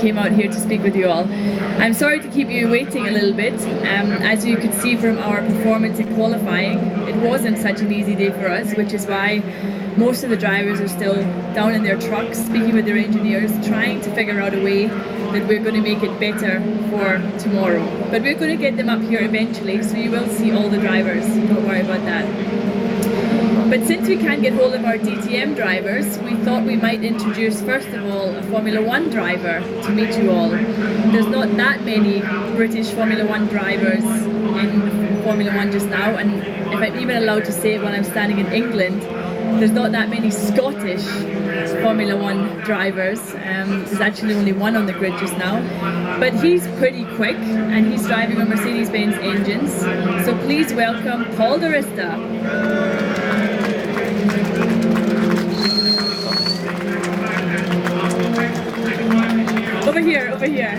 came out here to speak with you all. I'm sorry to keep you waiting a little bit. As you could see from our performance in qualifying, it wasn't such an easy day for us, which is why most of the drivers are still down in their trucks, speaking with their engineers, trying to figure out a way that we're going to make it better for tomorrow. But we're going to get them up here eventually, so you will see all the drivers, don't worry about that. But since we can't get hold of our DTM drivers, we thought we might introduce first of all a Formula 1 driver to meet you all. There's not that many British Formula 1 drivers in Formula 1 just now, and if I'm even allowed to say it when I'm standing in England, there's not that many Scottish Formula 1 drivers. There's actually only one on the grid just now. But he's pretty quick and he's driving on Mercedes-Benz engines. So please welcome Paul Di Resta. Over here.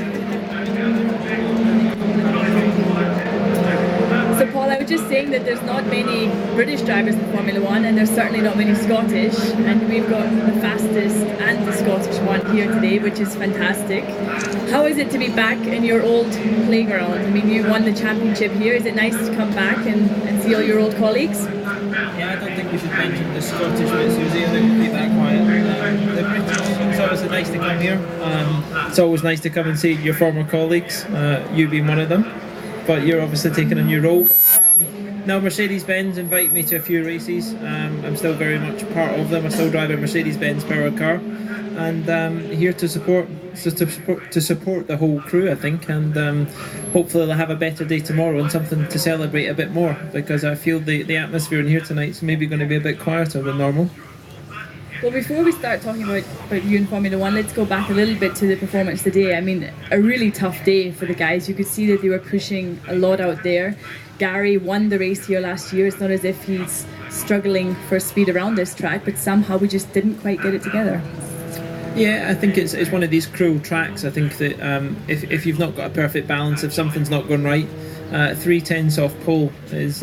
So Paul, I was just saying that there's not many British drivers in Formula 1 and there's certainly not many Scottish, and we've got the fastest and the Scottish one here today, which is fantastic. How is it to be back in your old playground? I mean, you won the championship here. Is it nice to come back and see all your old colleagues? Yeah, I don't think we should mention the Scottish bit, Susie. I think we'll keep that quiet. The British, it's obviously nice to come here. It's always nice to come and see your former colleagues, you being one of them. But you're obviously taking a new role. Now Mercedes-Benz invite me to a few races. I'm still very much part of them. I still drive a Mercedes-Benz powered car, and here to support the whole crew, I think, and hopefully they'll have a better day tomorrow and something to celebrate a bit more, because I feel the atmosphere in here tonight is maybe going to be a bit quieter than normal. Well, before we start talking about you in Formula 1, let's go back a little bit to the performance today. I mean, a really tough day for the guys. You could see that they were pushing a lot out there. Gary won the race here last year. It's not as if he's struggling for speed around this track, but somehow we just didn't quite get it together. Yeah, I think it's one of these cruel tracks. I think that if you've not got a perfect balance, if something's not going right, 3/10 off pole is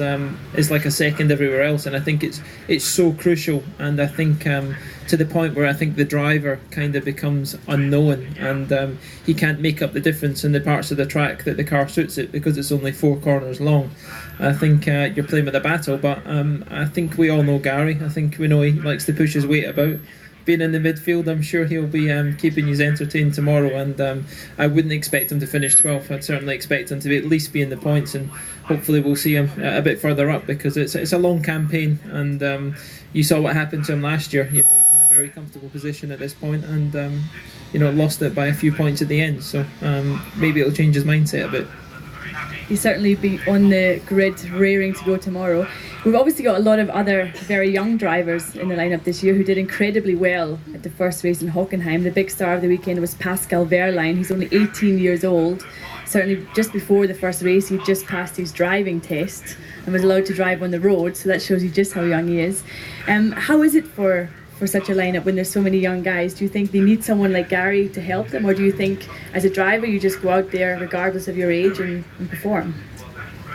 like a second everywhere else, and I think it's so crucial. And I think to the point where I think the driver kind of becomes unknown, and he can't make up the difference in the parts of the track that the car suits it, because it's only 4 corners long. I think you're playing with a battle, but I think we all know Gary. I think we know he likes to push his weight about. Being in the midfield, I'm sure he'll be keeping you entertained tomorrow, and I wouldn't expect him to finish 12th. I'd certainly expect him to at least be in the points, and hopefully we'll see him a bit further up, because it's a long campaign, and you saw what happened to him last year. You know, he's in a very comfortable position at this point, and lost it by a few points at the end, so maybe it'll change his mindset a bit. He'll certainly be on the grid raring to go tomorrow. We've obviously got a lot of other very young drivers in the lineup this year who did incredibly well at the first race in Hockenheim. The big star of the weekend was Pascal Wehrlein. He's only 18 years old. Certainly just before the first race he just passed his driving test and was allowed to drive on the road, so that shows you just how young he is. How is it for such a lineup when there's so many young guys? Do you think they need someone like Gary to help them, or do you think as a driver you just go out there regardless of your age and perform?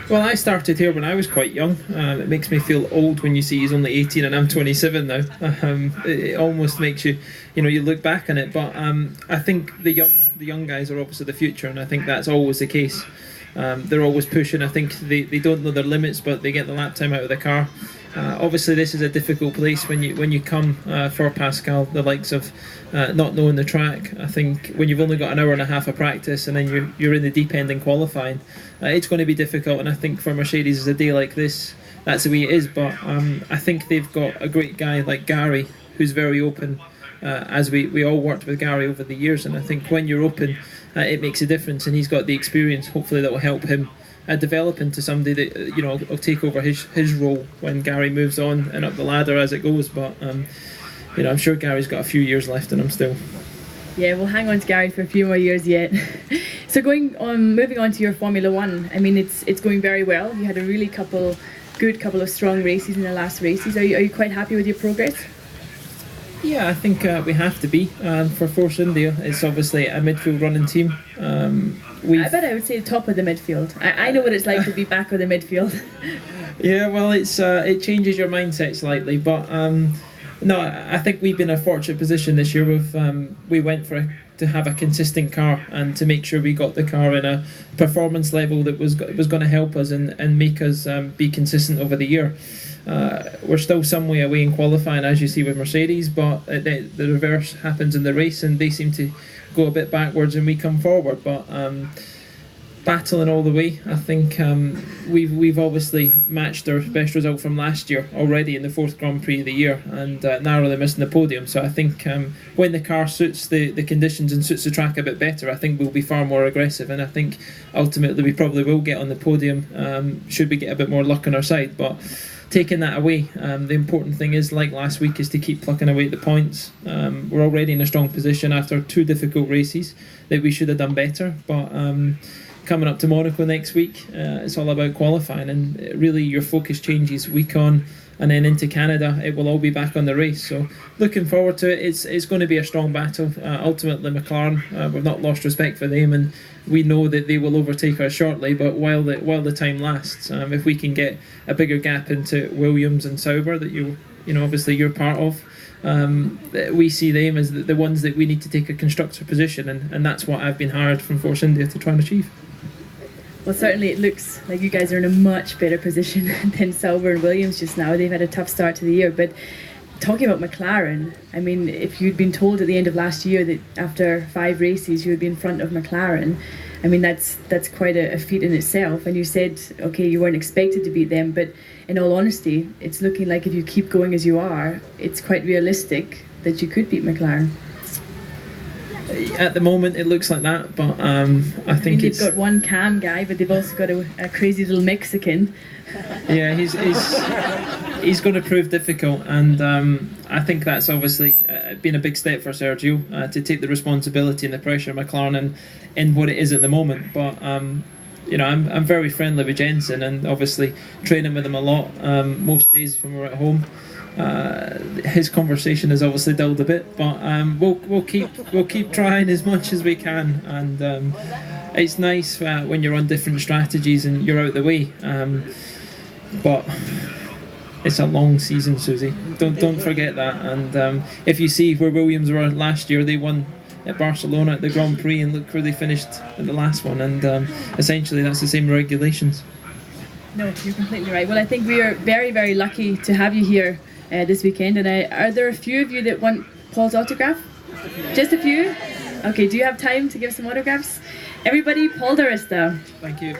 Well, I started here when I was quite young. It makes me feel old when you see he's only 18 and I'm 27 now. It almost makes you look back on it. But I think the young guys are obviously the future, and I think that's always the case. They're always pushing. I think they don't know their limits, but they get the lap time out of the car. Obviously this is a difficult place when you come for Pascal, the likes of not knowing the track. I think when you've only got an hour and a half of practice and then you're in the deep end in qualifying, it's going to be difficult. And I think for Mercedes, as a day like this, that's the way it is. But I think they've got a great guy like Gary who's very open, as we all worked with Gary over the years, and I think when you're open, it makes a difference, and he's got the experience hopefully that will help him develop into somebody that will take over his role when Gary moves on and up the ladder as it goes. But I'm sure Gary's got a few years left in him still. Yeah, we'll hang on to Gary for a few more years yet. So moving on to your Formula 1, I mean it's going very well. You had a really couple of strong races in the last races. Are you quite happy with your progress? Yeah, I think we have to be. For Force India, it's obviously a midfield running team. I bet I would say top of the midfield. I know what it's like to be back of the midfield. Yeah, well, it changes your mindset slightly, but no, I think we've been in a fortunate position this year. We went for to have a consistent car and to make sure we got the car in a performance level that was going to help us and make us be consistent over the year. We're still some way away in qualifying, as you see with Mercedes, but the reverse happens in the race, and they seem to go a bit backwards and we come forward. But battling all the way, I think we've obviously matched our best result from last year already in the 4th Grand Prix of the year, and narrowly missing the podium. So I think when the car suits the conditions and suits the track a bit better, I think we'll be far more aggressive, and I think ultimately we probably will get on the podium should we get a bit more luck on our side. But taking that away, the important thing is, like last week, is to keep plucking away at the points. We're already in a strong position after 2 difficult races that we should have done better, but coming up to Monaco next week, it's all about qualifying, and really your focus changes week on, and then into Canada it will all be back on the race. So looking forward to it. It's going to be a strong battle. Ultimately McLaren, we've not lost respect for them, and we know that they will overtake us shortly, but while the time lasts, if we can get a bigger gap into Williams and Sauber that you know obviously you're part of, we see them as the ones that we need to take a constructor position, and that's what I've been hired from Force India to try and achieve. Well, certainly it looks like you guys are in a much better position than Sauber and Williams just now. They've had a tough start to the year, but talking about McLaren, I mean, if you'd been told at the end of last year that after 5 races you would be in front of McLaren, I mean, that's quite a feat in itself. And you said, okay, you weren't expected to beat them, but in all honesty, it's looking like if you keep going as you are, it's quite realistic that you could beat McLaren. At the moment it looks like that, but I think they've got one Cam guy, but they've also got a crazy little Mexican. Yeah, he's going to prove difficult, and I think that's obviously been a big step for Sergio to take the responsibility and the pressure of McLaren in what it is at the moment. But you know, I'm very friendly with Jensen, and obviously training with him a lot most days when we're at home. His conversation has obviously dulled a bit, but we'll keep trying as much as we can, and it's nice when you're on different strategies and you're out the way. But it's a long season, Susie. Don't forget that. And if you see where Williams were last year, they won at Barcelona at the Grand Prix, and look where they finished at the last one. And essentially, that's the same regulations. No, you're completely right. Well, I think we are very, very lucky to have you here this weekend. And are there a few of you that want Paul's autograph? Just a few? Okay, do you have time to give some autographs? Everybody, Paul Di Resta. Thank you.